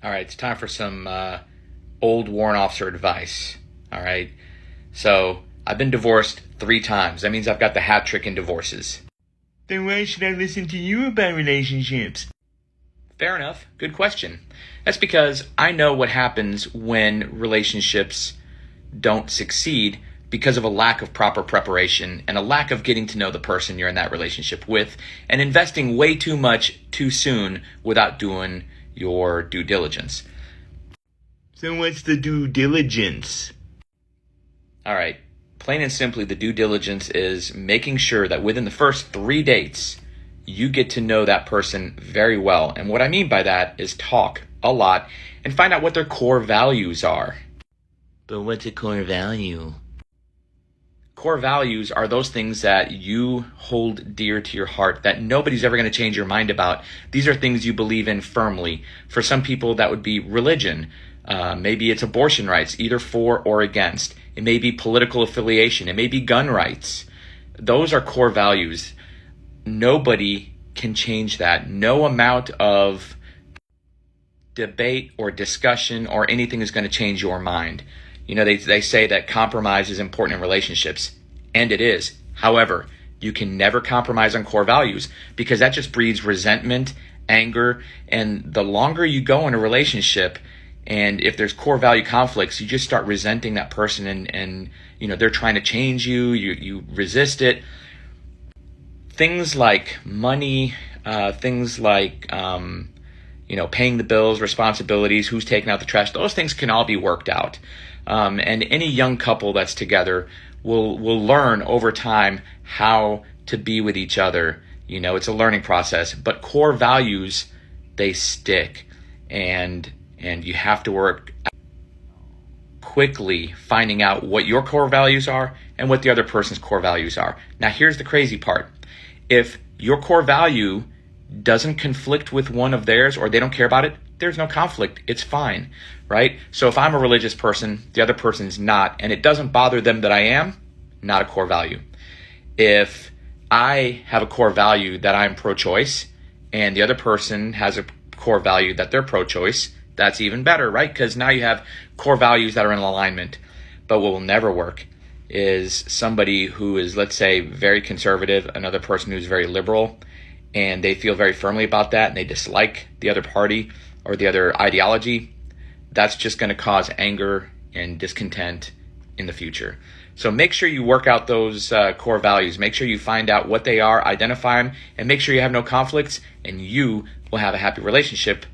All right, it's time for some old warrant officer advice. All right, so I've been divorced 3 times. That means I've got the hat trick in divorces. Then why should I listen to you about relationships? Fair enough. Good question. That's because I know what happens when relationships don't succeed because of a lack of proper preparation and a lack of getting to know the person you're in that relationship with and investing way too much too soon without doing your due diligence. So what's the due diligence? All right. Plain and simply, the due diligence is making sure that within the first 3 dates, you get to know that person very well. And what I mean by that is talk a lot and find out what their core values are. But what's a core value? Core values are those things that you hold dear to your heart that nobody's ever going to change your mind about. These are things you believe in firmly. For some people, that would be religion. Maybe it's abortion rights, either for or against. It may be political affiliation. It may be gun rights. Those are core values. Nobody can change that. No amount of debate or discussion or anything is going to change your mind. You know, they say that compromise is important in relationships, and it is. However, you can never compromise on core values because that just breeds resentment, anger, and the longer you go in a relationship, and if there's core value conflicts, you just start resenting that person and you know, they're trying to change you, you resist it. Things like money, things like you know, paying the bills, responsibilities, who's taking out the trash, those things can all be worked out. And any young couple that's together will learn over time how to be with each other. You know, it's a learning process, but core values, they stick, and you have to work quickly finding out what your core values are and what the other person's core values are. Now, here's the crazy part. If your core value doesn't conflict with one of theirs or they don't care about it, there's no conflict. It's fine, right? So if I'm a religious person, the other person's not, and it doesn't bother them that I am, not a core value. If I have a core value that I'm pro-choice and the other person has a core value that they're pro-choice, that's even better, right? Because now you have core values that are in alignment. But what will never work is somebody who is, let's say, very conservative, another person who's very liberal, and they feel very firmly about that and they dislike the other party or the other ideology. That's just going to cause anger and discontent in the future. So make sure you work out those core values. Make sure you find out what they are, identify them, and make sure you have no conflicts, and you will have a happy relationship